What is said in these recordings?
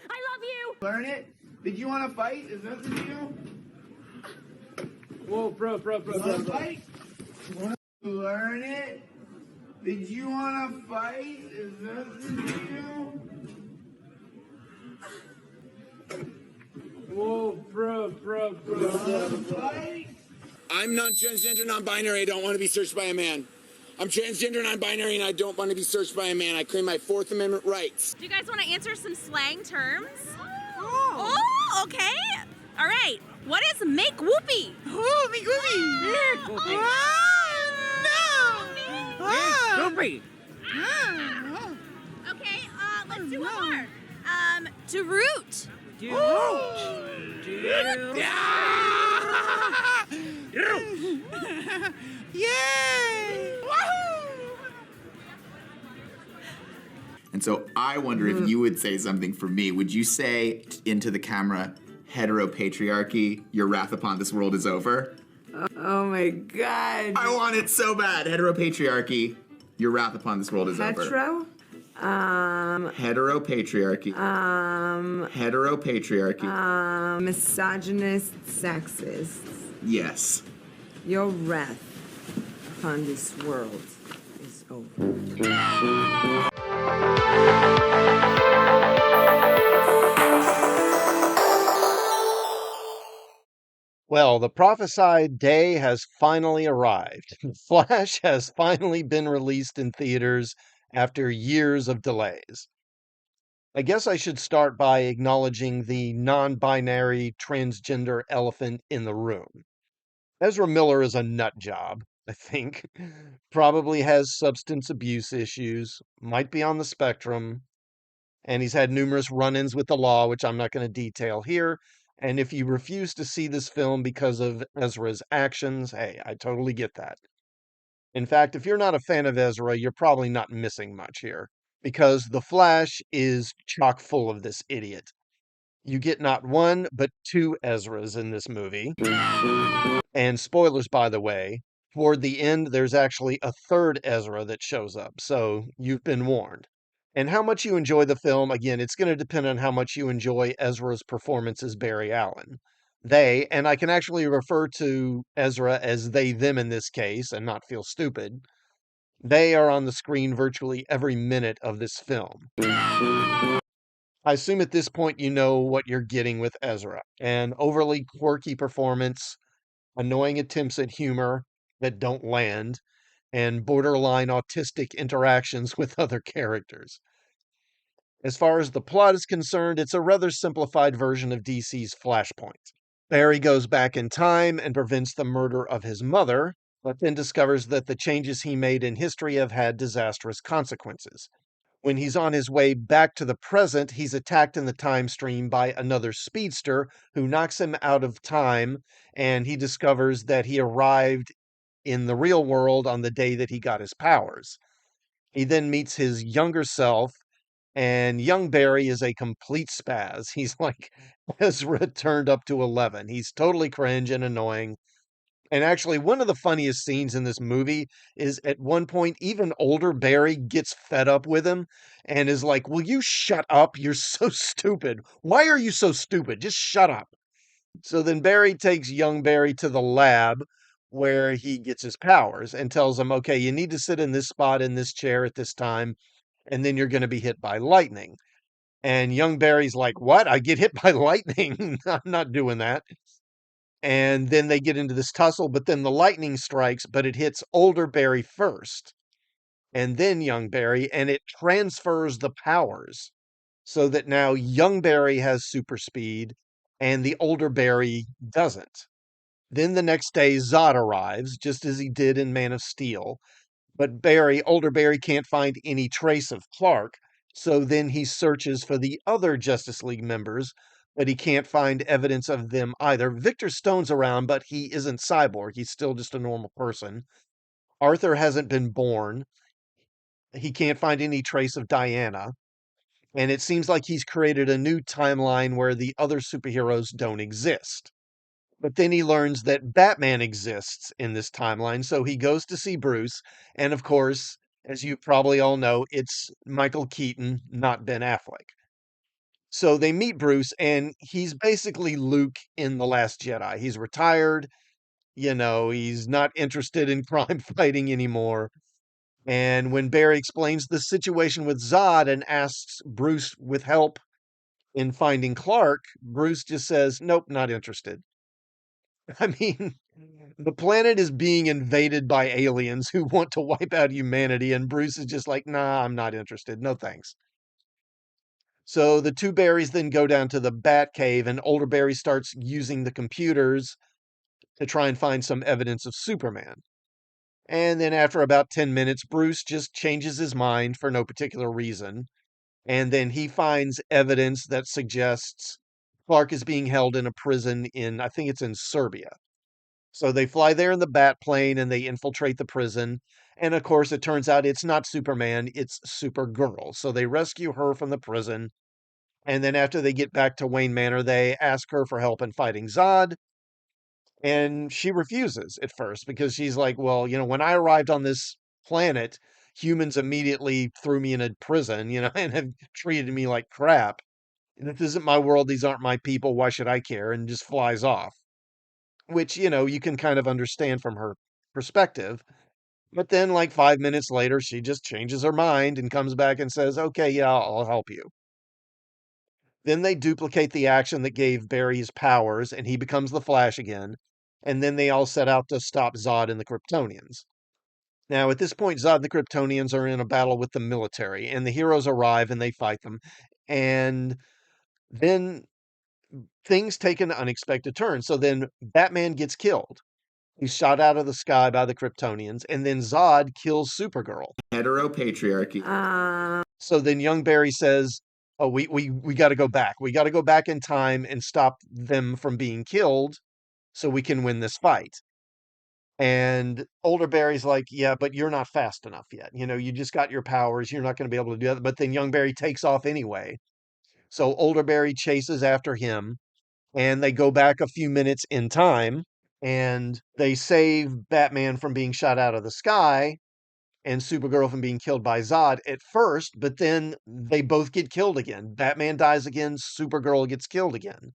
I love you. Learn it? Did you want to fight? Is that the deal? Whoa, bro. Fight? Want to learn it? Did you want to fight? Is that the deal? Whoa, bro. Fight? I'm not transgender, non-binary. I don't want to be searched by a man. I'm transgender, non-binary, and I don't want to be searched by a man. I claim my Fourth Amendment rights. Do you guys want to answer some slang terms? Oh, okay. All right. What is make whoopee? Oh, make whoopee. No. Whoopee. Okay, let's do one more. To root. Yay! And so I wonder if you would say something for me. Would you say into the camera, heteropatriarchy, your wrath upon this world is over? Oh my God. I want it so bad. Heteropatriarchy, your wrath upon this world is over. Hetero? Heteropatriarchy. Heteropatriarchy. Misogynist, sexist. Yes. Your wrath upon this world is over. Well, the prophesied day has finally arrived. Flash has finally been released in theaters after years of delays. I guess I should start by acknowledging the non-binary transgender elephant in the room. Ezra Miller is a nut job, I think. Probably has substance abuse issues, might be on the spectrum, and he's had numerous run-ins with the law, which I'm not going to detail here. And if you refuse to see this film because of Ezra's actions, hey, I totally get that. In fact, if you're not a fan of Ezra, you're probably not missing much here, because The Flash is chock full of this idiot. You get not one, but two Ezras in this movie. And spoilers, by the way, toward the end, there's actually a third Ezra that shows up, so you've been warned. And how much you enjoy the film, again, it's going to depend on how much you enjoy Ezra's performance as Barry Allen. They, and I can actually refer to Ezra as they, them in this case, and not feel stupid, they are on the screen virtually every minute of this film. I assume at this point you know what you're getting with Ezra. An overly quirky performance, annoying attempts at humor that don't land, and borderline autistic interactions with other characters. As far as the plot is concerned, it's a rather simplified version of DC's Flashpoint. Barry goes back in time and prevents the murder of his mother, but then discovers that the changes he made in history have had disastrous consequences. When he's on his way back to the present, he's attacked in the time stream by another speedster who knocks him out of time, and he discovers that he arrived in the real world on the day that he got his powers. He then meets his younger self, and young Barry is a complete spaz. He's like Ezra turned up to 11. He's totally cringe and annoying. And actually, one of the funniest scenes in this movie is at one point, even older Barry gets fed up with him and is like, "Will you shut up? You're so stupid. Why are you so stupid? Just shut up." So then Barry takes young Barry to the lab where he gets his powers and tells him, "Okay, you need to sit in this spot in this chair at this time, and then you're going to be hit by lightning." And young Barry's like, "What? I get hit by lightning? I'm not doing that." And then they get into this tussle, but then the lightning strikes, but it hits older Barry first, and then young Barry, and it transfers the powers so that now young Barry has super speed and the older Barry doesn't. Then the next day, Zod arrives, just as he did in Man of Steel, but older Barry can't find any trace of Clark, so then he searches for the other Justice League members, but he can't find evidence of them either. Victor Stone's around, but he isn't Cyborg. He's still just a normal person. Arthur hasn't been born. He can't find any trace of Diana. And it seems like he's created a new timeline where the other superheroes don't exist. But then he learns that Batman exists in this timeline, so he goes to see Bruce. And of course, as you probably all know, it's Michael Keaton, not Ben Affleck. So they meet Bruce, and he's basically Luke in The Last Jedi. He's retired, he's not interested in crime fighting anymore. And when Barry explains the situation with Zod and asks Bruce with help in finding Clark, Bruce just says, "Nope, not interested." I mean, the planet is being invaded by aliens who want to wipe out humanity, and Bruce is just like, "Nah, I'm not interested. No thanks." So the two Barrys then go down to the Bat Cave, and older Barry starts using the computers to try and find some evidence of Superman. And then after about 10 minutes, Bruce just changes his mind for no particular reason. And then he finds evidence that suggests Clark is being held in a prison I think it's in Serbia. So they fly there in the Bat plane and they infiltrate the prison. And of course, it turns out it's not Superman, it's Supergirl. So they rescue her from the prison. And then after they get back to Wayne Manor, they ask her for help in fighting Zod. And she refuses at first because she's like, well, when I arrived on this planet, humans immediately threw me in a prison, and have treated me like crap. And if this isn't my world, these aren't my people, why should I care? And just flies off, which, you can kind of understand from her perspective. But then, like 5 minutes later, she just changes her mind and comes back and says, okay, yeah, I'll help you. Then they duplicate the action that gave Barry his powers, and he becomes the Flash again. And then they all set out to stop Zod and the Kryptonians. Now, at this point, Zod and the Kryptonians are in a battle with the military, and the heroes arrive and they fight them. And then things take an unexpected turn. So then Batman gets killed. He's shot out of the sky by the Kryptonians, and then Zod kills Supergirl. Heteropatriarchy. So then young Barry says, oh, we got to go back. We got to go back in time and stop them from being killed so we can win this fight. And older Barry's like, yeah, but you're not fast enough yet. You just got your powers. You're not going to be able to do that. But then young Barry takes off anyway. So older Barry chases after him, and they go back a few minutes in time, and they save Batman from being shot out of the sky and Supergirl from being killed by Zod at first, but then they both get killed again. Batman dies again, Supergirl gets killed again.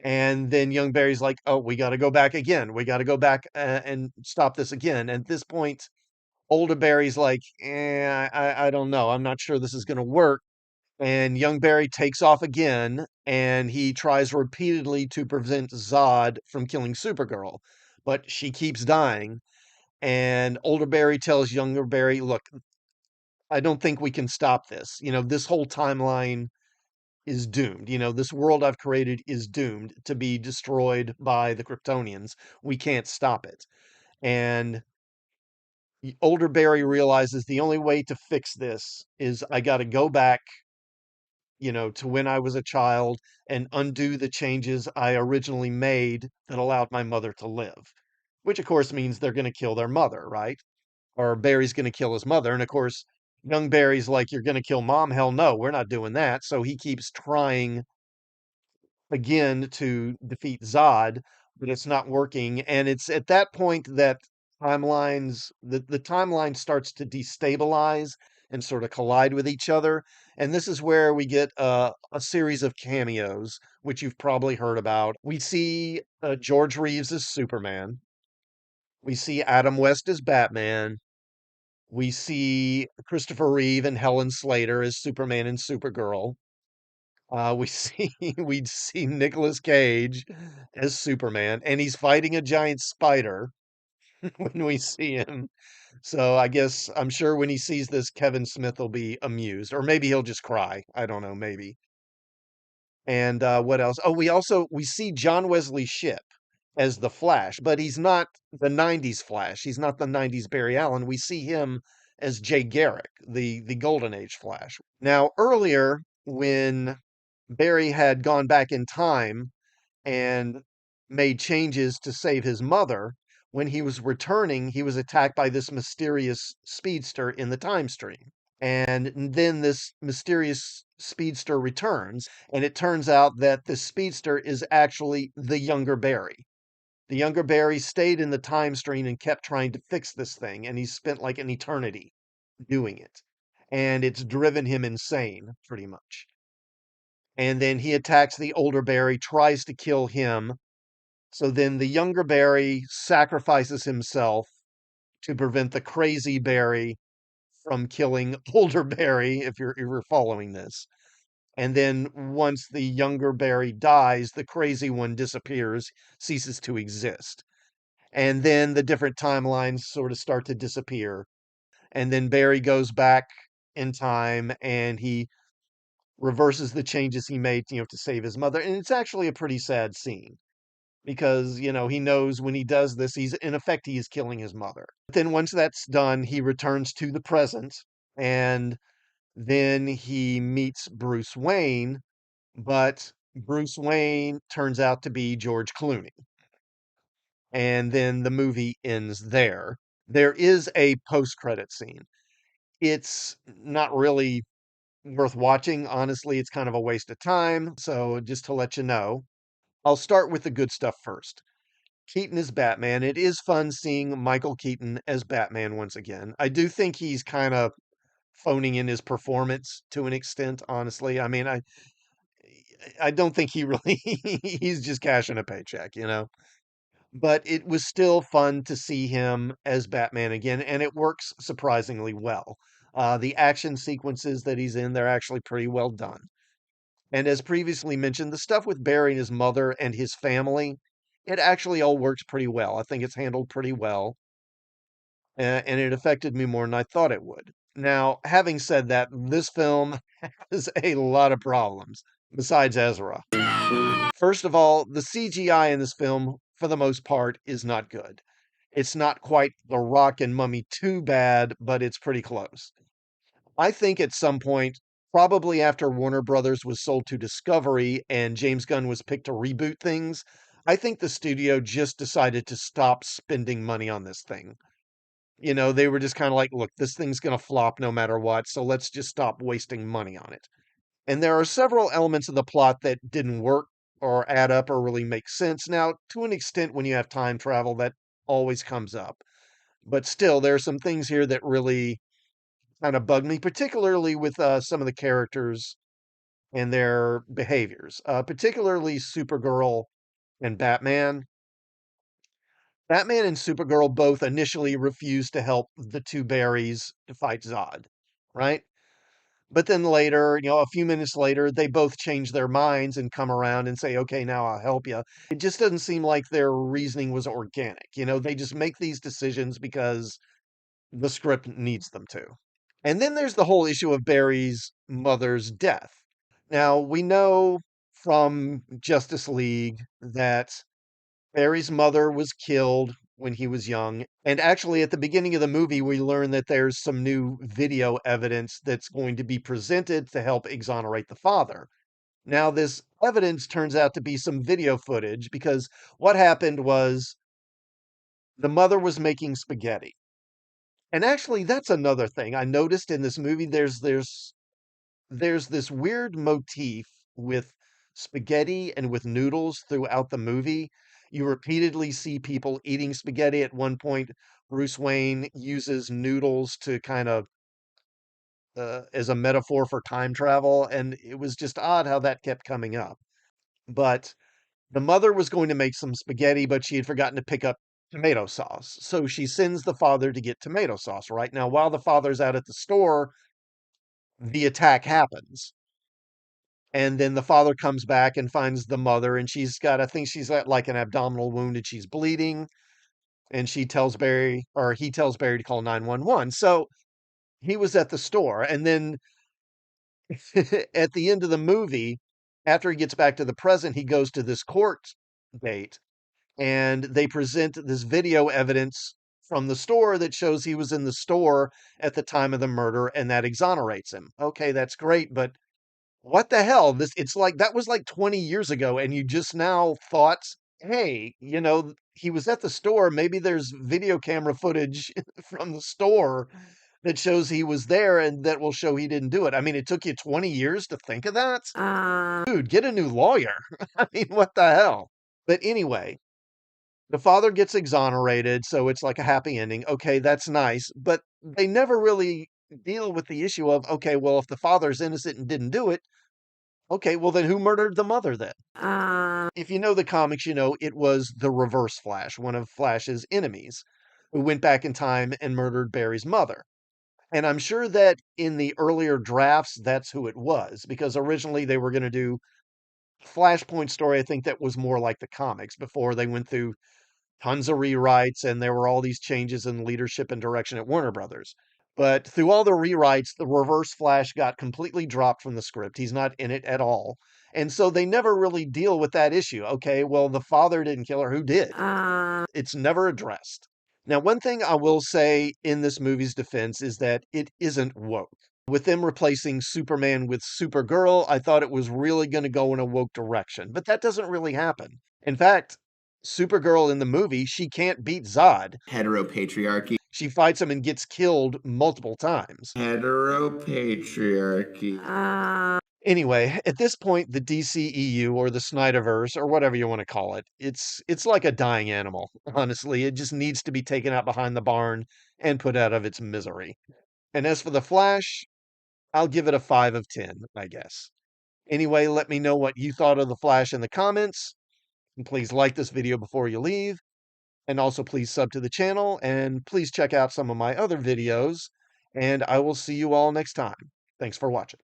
And then young Barry's like, oh, we got to go back again. We got to go back and stop this again. And at this point, older Barry's like, I don't know. I'm not sure this is going to work. And young Barry takes off again, and he tries repeatedly to prevent Zod from killing Supergirl, but she keeps dying. And older Barry tells younger Barry, look, I don't think we can stop this. This whole timeline is doomed. This world I've created is doomed to be destroyed by the Kryptonians. We can't stop it. And older Barry realizes the only way to fix this is I got to go back, to when I was a child and undo the changes I originally made that allowed my mother to live, which of course means they're going to kill their mother, right? Or Barry's going to kill his mother. And of course, young Barry's like, you're going to kill mom? Hell no, we're not doing that. So he keeps trying again to defeat Zod, but it's not working. And it's at that point that the timeline starts to destabilize and sort of collide with each other. And this is where we get a series of cameos, which you've probably heard about. We see George Reeves as Superman. We see Adam West as Batman. We see Christopher Reeve and Helen Slater as Superman and Supergirl. We see we see Nicolas Cage as Superman, and he's fighting a giant spider when we see him. So I'm sure when he sees this, Kevin Smith will be amused, or maybe he'll just cry. I don't know, maybe. And what else? Oh, we see John Wesley Shipp as the Flash, but he's not the '90s Flash. He's not the '90s Barry Allen. We see him as Jay Garrick, the Golden Age Flash. Now, earlier when Barry had gone back in time and made changes to save his mother, when he was returning, he was attacked by this mysterious speedster in the time stream. And then this mysterious speedster returns, and it turns out that the speedster is actually the younger Barry. The younger Barry stayed in the time stream and kept trying to fix this thing, and he spent like an eternity doing it. And it's driven him insane, pretty much. And then he attacks the older Barry, tries to kill him. So then the younger Barry sacrifices himself to prevent the crazy Barry from killing older Barry, if you're following this. And then once the younger Barry dies, the crazy one disappears, ceases to exist. And then the different timelines sort of start to disappear. And then Barry goes back in time and he reverses the changes he made, to save his mother. And it's actually a pretty sad scene because, he knows when he does this, in effect, he is killing his mother. But then once that's done, he returns to the present and then he meets Bruce Wayne, but Bruce Wayne turns out to be George Clooney. And then the movie ends there. There is a post-credit scene. It's not really worth watching. Honestly, it's kind of a waste of time. So just to let you know, I'll start with the good stuff first. Keaton is Batman. It is fun seeing Michael Keaton as Batman once again. I do think he's kind of phoning in his performance to an extent, honestly. I mean, I don't think he really he's just cashing a paycheck. But it was still fun to see him as Batman again, and it works surprisingly well. The action sequences that he's in, they're actually pretty well done. And as previously mentioned, the stuff with Barry and his mother and his family, it actually all works pretty well. I think it's handled pretty well, and it affected me more than I thought it would. Now, having said that, this film has a lot of problems besides Ezra. First of all, the CGI in this film, for the most part, is not good. It's not quite The Rock and Mummy 2 bad, but it's pretty close. I think at some point, probably after Warner Brothers was sold to Discovery and James Gunn was picked to reboot things, I think the studio just decided to stop spending money on this thing. They were just kind of like, look, this thing's going to flop no matter what, so let's just stop wasting money on it. And there are several elements of the plot that didn't work or add up or really make sense. Now, to an extent, when you have time travel, that always comes up. But still, there are some things here that really kind of bug me, particularly with some of the characters and their behaviors, particularly Supergirl and Batman. Batman and Supergirl both initially refused to help the two Barrys to fight Zod, right? But then later, a few minutes later, they both change their minds and come around and say, okay, now I'll help you. It just doesn't seem like their reasoning was organic. They just make these decisions because the script needs them to. And then there's the whole issue of Barry's mother's death. Now, we know from Justice League that Barry's mother was killed when he was young. And actually, at the beginning of the movie, we learn that there's some new video evidence that's going to be presented to help exonerate the father. Now, this evidence turns out to be some video footage because what happened was the mother was making spaghetti. And actually, that's another thing I noticed in this movie. There's this weird motif with spaghetti and with noodles throughout the movie. You repeatedly see people eating spaghetti. At one point, Bruce Wayne uses noodles to kind of as a metaphor for time travel, and it was just odd how that kept coming up. But the mother was going to make some spaghetti, but she had forgotten to pick up tomato sauce. So she sends the father to get tomato sauce. Right now, while the father's out at the store, the attack happens. And then the father comes back and finds the mother, and I think she's got like an abdominal wound and she's bleeding. And he tells Barry to call 911. So he was at the store. And then at the end of the movie, after he gets back to the present, he goes to this court date and they present this video evidence from the store that shows he was in the store at the time of the murder and that exonerates him. Okay, that's great, but what the hell? It's like that was like 20 years ago, and you just now thought, hey, he was at the store. Maybe there's video camera footage from the store that shows he was there and that will show he didn't do it. I mean, it took you 20 years to think of that? Dude, get a new lawyer. I mean, what the hell? But anyway, the father gets exonerated, so it's like a happy ending. Okay, that's nice. But they never really deal with the issue of, okay, well, if the father's innocent and didn't do it, Okay, well then who murdered the mother then? If you know the comics, you know it was the Reverse Flash, one of Flash's enemies, who went back in time and murdered Barry's mother. And I'm sure that in the earlier drafts, that's who it was, because originally they were going to do Flashpoint story. I think that was more like the comics before they went through tons of rewrites and there were all these changes in leadership and direction at Warner Brothers. But through all the rewrites, the Reverse Flash got completely dropped from the script. He's not in it at all. And so they never really deal with that issue. Okay, well, the father didn't kill her. Who did? It's never addressed. Now, one thing I will say in this movie's defense is that it isn't woke. With them replacing Superman with Supergirl, I thought it was really going to go in a woke direction, but that doesn't really happen. In fact, Supergirl in the movie, she can't beat Zod. Heteropatriarchy. She fights him and gets killed multiple times. Heteropatriarchy. Anyway, at this point, the DCEU or the Snyderverse or whatever you want to call it, it's like a dying animal. Honestly, it just needs to be taken out behind the barn and put out of its misery. And as for the Flash, I'll give it a 5 of 10, I guess. Anyway, let me know what you thought of the Flash in the comments. And please like this video before you leave. And also please sub to the channel and please check out some of my other videos. And I will see you all next time. Thanks for watching.